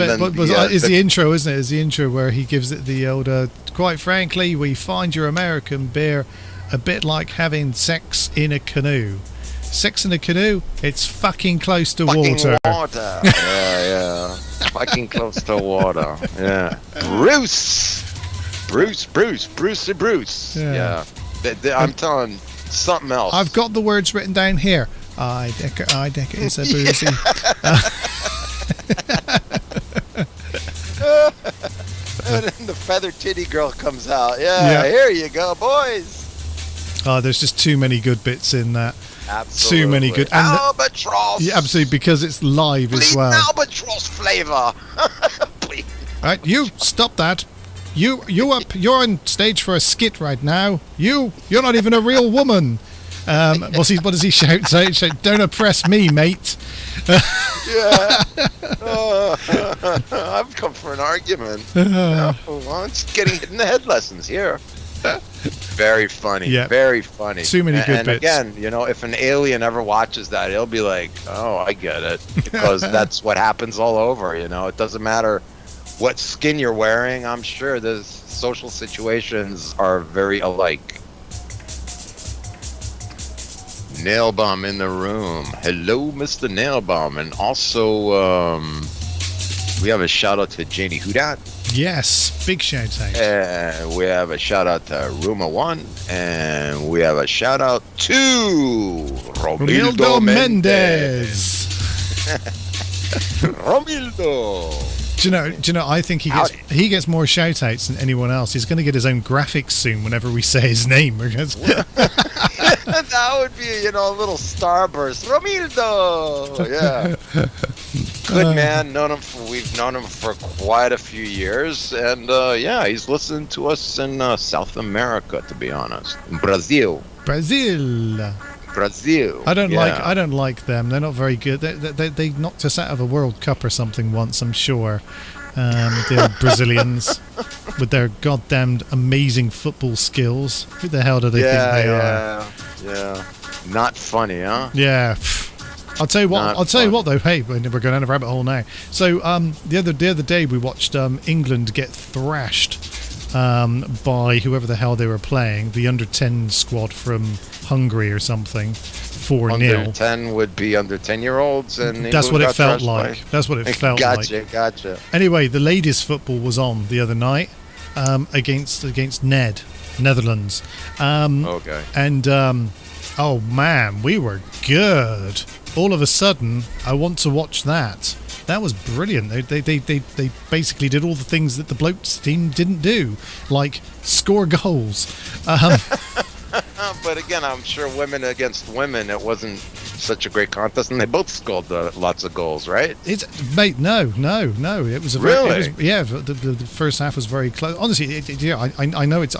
is the intro, isn't it? Is the intro where he gives it the old, quite frankly, we find your American beer a bit like having sex in a canoe. Sex in a canoe? It's fucking close to water. Yeah. Fucking close to water. Yeah. Bruce. Yeah. I'm telling something else. I've got the words written down here. I decker is a boozy. And then the feather titty girl comes out. Yeah, here you go, boys. Oh, there's just too many good bits in that. Absolutely. Too many good. And albatross. Yeah, absolutely, because it's live as well. Albatross flavor. Please. Right, you stop that. You're on stage for a skit right now. You're not even a real woman. What does he shout? Shout, don't oppress me, mate. Yeah. I've come for an argument. Well, it's getting hit in the head lessons here. Very funny. Yeah. Very funny. Too many good bits. And again, if an alien ever watches that, he'll be like, oh, I get it. Because that's what happens all over, It doesn't matter what skin you're wearing. I'm sure the social situations are very alike. Nailbomb in the room. Hello, Mr. Nailbomb. And also, we have a shout out to Janie Hudat. Yes, big shout out. And we have a shout out to Ruma1. And we have a shout out to Romildo Mendez. Romildo. Do you know? I think he gets more shout outs than anyone else. He's going to get his own graphics soon whenever we say his name. That would be, a little starburst. Romildo. Yeah. Good man. We've known him for quite a few years, and he's listening to us in South America, to be honest, in Brazil. I don't like them. They're not very good. They knocked us out of a World Cup or something once, I'm sure. The old Brazilians with their goddamned amazing football skills. Who the hell do they think they are? Yeah. Not funny, huh? Yeah. I'll tell you what though. Hey, we're going down a rabbit hole now. So the other day we watched England get thrashed by whoever the hell they were playing, the under 10 squad from Hungary or something. 4-0. Under 10 would be under 10-year-olds, and that's what it felt like. That's what it felt like. Gotcha. Anyway, the ladies' football was on the other night against Netherlands. Okay. And oh man, we were good. All of a sudden, I want to watch that. That was brilliant. They basically did all the things that the blokes team didn't do, like score goals. But again, I'm sure women against women, it wasn't such a great contest, and they both scored lots of goals, right? No. It was the first half was very close. Honestly, I know it's.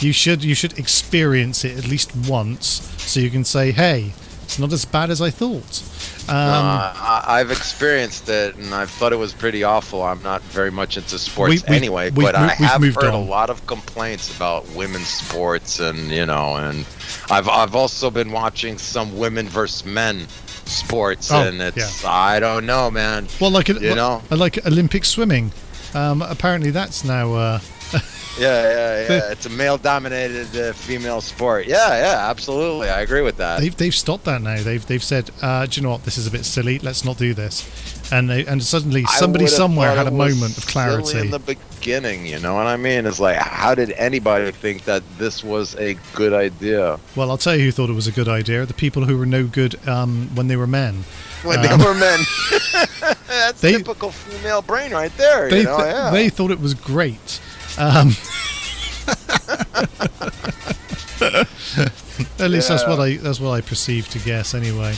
You should experience it at least once, so you can say, hey, it's not as bad as I thought. I've experienced it, and I thought it was pretty awful. I'm not very much into sports anyway, but I have heard a lot of complaints about women's sports, and and I've also been watching some women versus men sports, and it's I don't know, man. Well, like Olympic swimming. Apparently, that's now. Yeah. It's a male-dominated female sport. Yeah, absolutely. I agree with that. They've stopped that now. They've said, do you know what? This is a bit silly. Let's not do this. And suddenly somebody somewhere had a moment of clarity. Silly in the beginning, you know what I mean? It's like, how did anybody think that this was a good idea? Well, I'll tell you who thought it was a good idea. The people who were no good when they were men. When they were men. That's typical female brain right there. They thought it was great. At least that's what I perceive to guess anyway.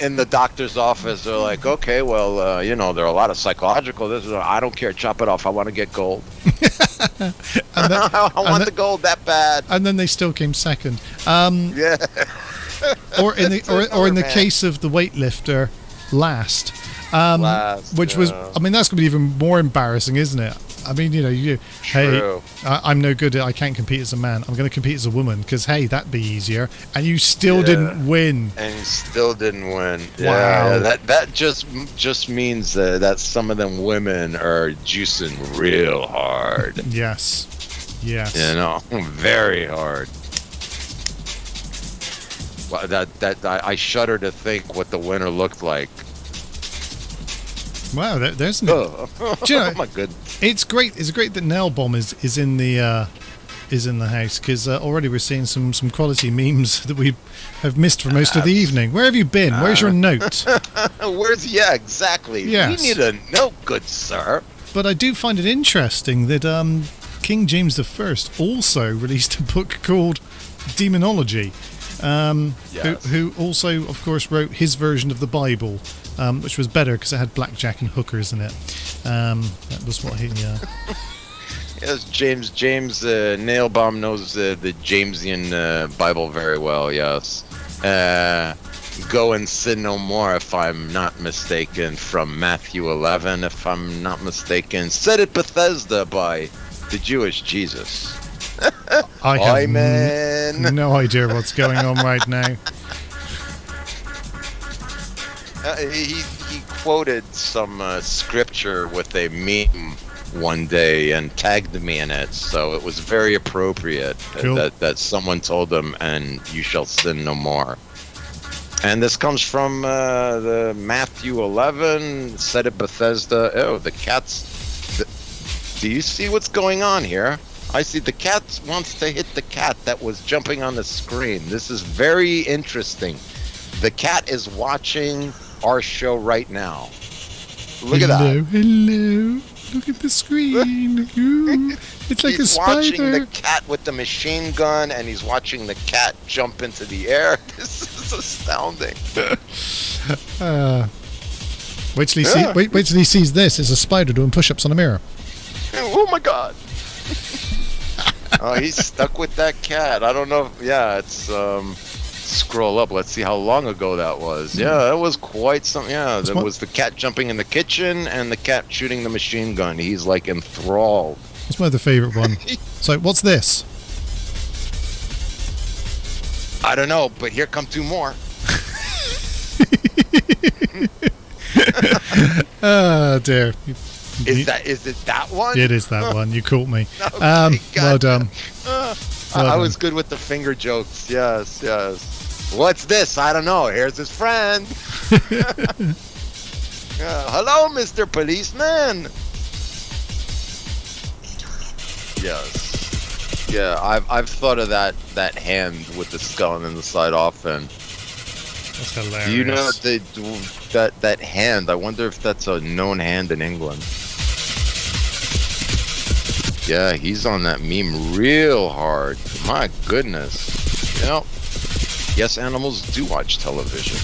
In the doctor's office, they're like, okay, well, there are a lot of psychological. I don't care. Chop it off. I want to get gold. I want the gold that bad. And then they still came second. Yeah. Or in the case of the weightlifter, last. Which was, I mean, that's going to be even more embarrassing, isn't it? I mean, hey, I'm no good. I can't compete as a man. I'm going to compete as a woman because, hey, that'd be easier. And you still didn't win. And you still didn't win. Wow. Yeah, that just means that some of them women are juicing real hard. Yes. Very hard. Well, I shudder to think what the winner looked like. Wow, there's oh my goodness. It's great. It's great that Nail Bomb is in the house because already we're seeing some quality memes that we have missed for most of the evening. Where have you been? Where's your note? Exactly. Yes. We need a note, good sir. But I do find it interesting that King James I also released a book called Demonology, who also, of course, wrote his version of the Bible. Which was better because it had blackjack and hookers in it. That was what he... Yes, James Nailbomb knows the Jamesian Bible very well, yes. Go and sin no more, if I'm not mistaken, from Matthew 11, if I'm not mistaken. Said at Bethesda by the Jewish Jesus. I have no idea what's going on right now. He quoted some scripture with a meme one day and tagged me in it, so it was very appropriate that someone told him, and you shall sin no more. And this comes from the Matthew 11, said at Bethesda. Oh, the cat's... Do you see what's going on here? I see the cat wants to hit the cat that was jumping on the screen. This is very interesting. The cat is watching our show right now. Look at that. Hello. Look at the screen. Ooh, it's like a spider. He's watching the cat with the machine gun, and he's watching the cat jump into the air. This is astounding. Wait till he sees this. It's a spider doing push-ups on a mirror. Oh my god. Oh, he's stuck with that cat. I don't know if, it's scroll up. Let's see how long ago that was. Yeah, that was quite some. Yeah, there was the cat jumping in the kitchen and the cat shooting the machine gun. He's like enthralled. It's my other favorite one. So, what's this? I don't know, but here come two more. Oh dear. Is it that one? It is that one. You caught me. Okay, well done. I was good with the finger jokes. Yes. What's this? I don't know. Here's his friend. Hello, Mr. Policeman. Yes. Yeah, I've thought of that hand with the skull and the side often. That's hilarious. Do you know that hand? I wonder if that's a known hand in England. Yeah, he's on that meme real hard. My goodness. Yes, animals do watch television.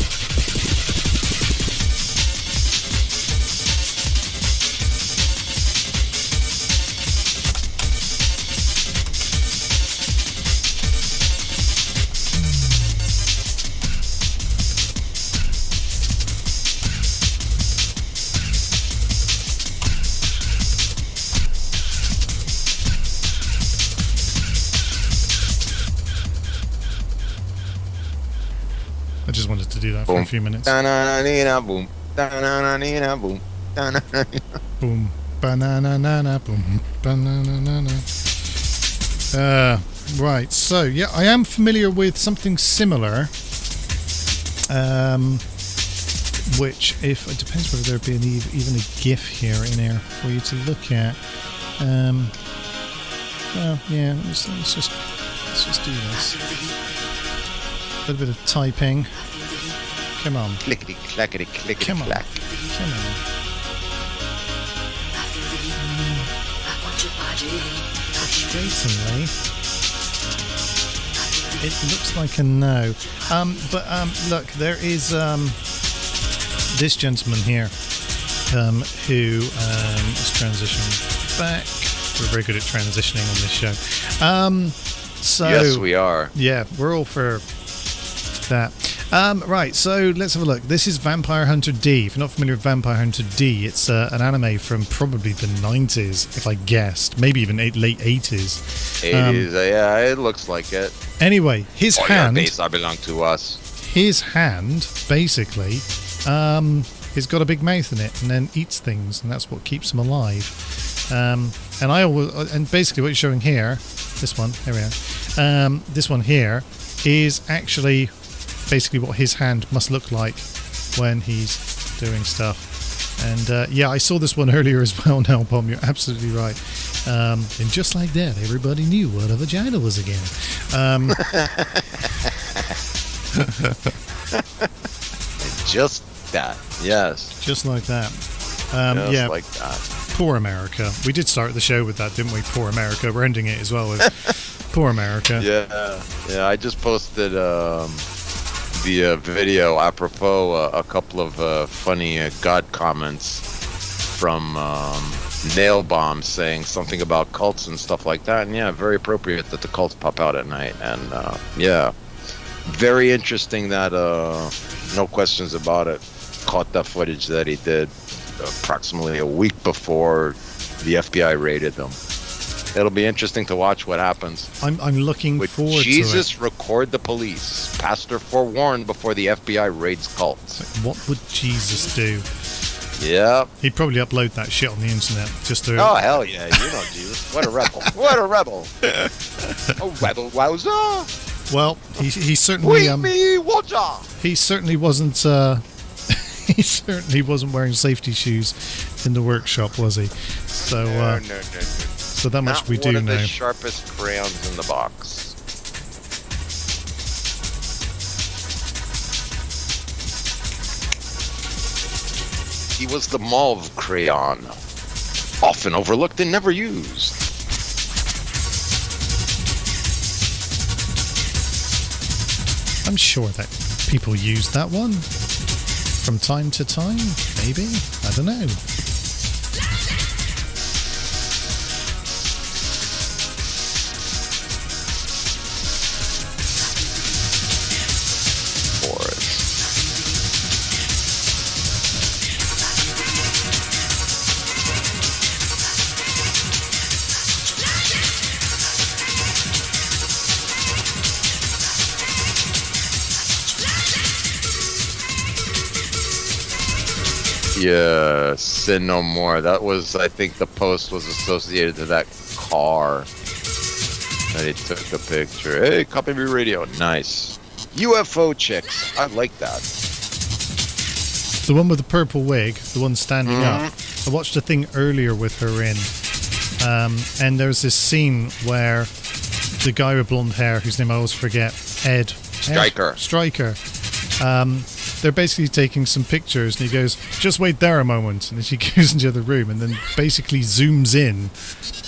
I just wanted to do that for a few minutes. Boom. Boom. Boom. Banana boom. Banana. Right. So yeah, I am familiar with something similar. Which, if it depends whether there be even a GIF here for you to look at. Well, yeah. Let's just do this. A little bit of typing. Come on. Clickety clackety clickety Come on. clack. Come on. Frustratingly, it looks like a no. But look, there is this gentleman here who is transitioning back. We're very good at transitioning on this show. So Yes, we are. yeah, we're all for that. Right, so let's have a look. This is Vampire Hunter D. If you're not familiar with Vampire Hunter D, it's an anime from probably the 90s, if I guessed. Maybe even late 80s. 80s, yeah, it looks like it. Anyway, his hand... Base, I belong to us. His hand, basically, has got a big mouth in it and then eats things, and that's what keeps him alive. And basically what you're showing here, this one, here we are, this one here is actually basically what his hand must look like when he's doing stuff. And yeah, I saw this one earlier as well, Nelbom, you're absolutely right. And just like that, everybody knew what a vagina was again. Just that, yes. Just like that. Just yeah, like that. poor America. We did start the show with that, didn't we? Poor America. We're ending it as well with poor America. Yeah. I just posted the video apropos a couple of funny God comments from Nail Bomb saying something about cults and stuff like that. And yeah, very appropriate that the cults pop out at night. And yeah, very interesting that no questions about it, caught that footage that he did approximately a week before the FBI raided them. It'll be interesting to watch what happens. I'm looking Would forward Jesus to it. record the police? Pastor forewarned before the FBI raids cults. What would Jesus do? Yeah. He'd probably upload that shit on the internet just to... Oh, hell yeah. You know Jesus. What a rebel. What a rebel. A rebel wowzer. Well, he certainly... Me, watcher. he certainly wasn't... he certainly wasn't wearing safety shoes in the workshop, was he? So, No. so that much Not we one do of know. the sharpest crayons in the box. He was the mauve crayon, often overlooked and never used. I'm sure that people use that one from time to time, maybe? I don't know. Yeah, Sin No More. That was, I think the post was associated to that car that he took a picture. Hey, Kopimi Radio. Nice. UFO chicks. I like that. The one with the purple wig, the one standing up. I watched a thing earlier with her in, and there's this scene where the guy with blonde hair, whose name I always forget, Stryker. They're basically taking some pictures, and he goes, "Just wait there a moment," and then she goes into the room, and then basically zooms in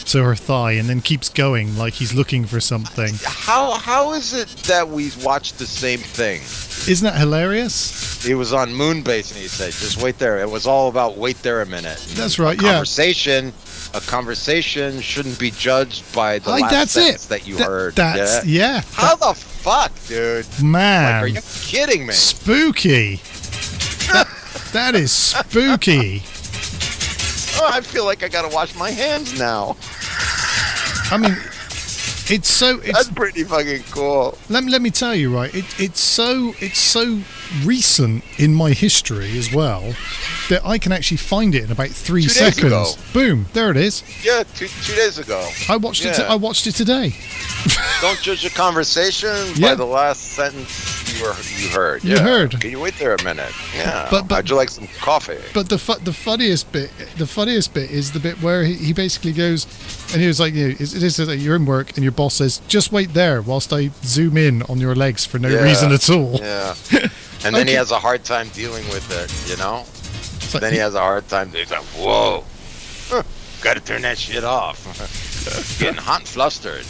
to her thigh, and then keeps going like he's looking for something. How is it that we watched the same thing? Isn't that hilarious? He was on Moonbase, and he said, "Just wait there." It was all about wait there a minute. That's right. A conversation shouldn't be judged by the last that's sentence it. that you heard. That's yeah. How the fuck, dude? Man, Like, are you kidding me? spooky. That is spooky. Oh, I feel like I gotta wash my hands now. I mean, That's pretty fucking cool. Let me tell you, right? It's so recent in my history as well that I can actually find it in about 3 2 days seconds. ago. Boom, there it is. Yeah, two days ago. I watched it. I watched it today. Don't judge a conversation Yeah. by the last sentence you heard. You Yeah. heard. Can you wait there a minute? Yeah. But- How'd you like some coffee? But the funniest bit is the bit where he basically goes, and he was like, you're in work, and your boss says, "Just wait there whilst I zoom in on your legs for no reason at all." Yeah. And then he Okay. has a hard time dealing with it, you know? It's like, Then he has a hard time. He's like, whoa. Gotta turn that shit off. Getting hot and flustered.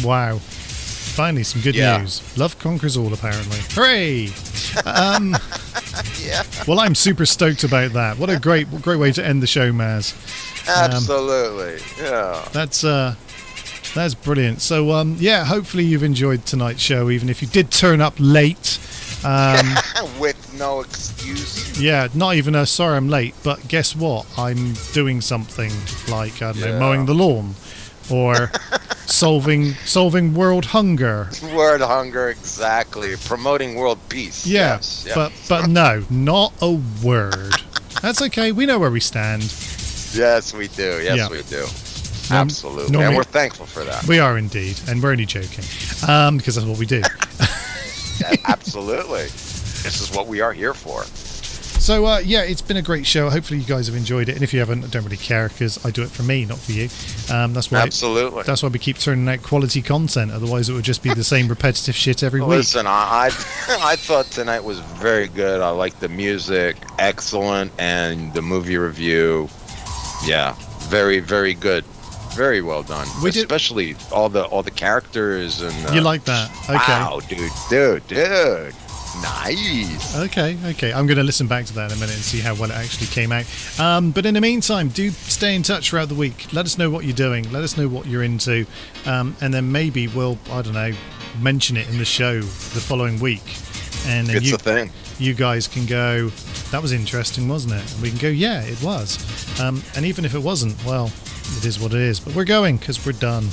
Wow. Finally, some good Yeah. news. Love conquers all, apparently. Hooray! Yeah. Well, I'm super stoked about that. What a great way to end the show, Maz. Absolutely. Yeah. That's brilliant. So, yeah, hopefully you've enjoyed tonight's show, even if you did turn up late. With no excuse. Yeah, not even a sorry I'm late, but guess what? I'm doing something like, I don't know, Yeah. mowing the lawn or solving world hunger. World hunger, exactly. Promoting world peace. Yeah, Yes. Yeah. but no, not a word. That's okay. We know where we stand. Yes, we do. Yes, Yeah. we do. Norm- Absolutely. normally- And we're thankful for that. We are indeed, and we're only joking, because that's what we do. Yeah, absolutely. This is what we are here for. So, yeah, it's been a great show. Hopefully you guys have enjoyed it. And if you haven't, I don't really care, because I do it for me, not for you. That's why. Absolutely. That's why we keep turning out quality content. Otherwise, it would just be the same repetitive shit every week. Listen, I thought tonight was very good. I liked the music, excellent, and the movie review, yeah, very, very good, very well done. We did- Especially all the characters and. You like that? Okay. Wow, dude, nice. Okay. I'm going to listen back to that in a minute and see how well it actually came out. But in the meantime, do stay in touch throughout the week. Let us know what you're doing. Let us know what you're into. And then maybe we'll, I don't know, mention it in the show the following week. And then It's a thing. you guys can go, that was interesting, wasn't it? And we can go, yeah, it was. And even if it wasn't, well, it is what it is. But we're going because we're done.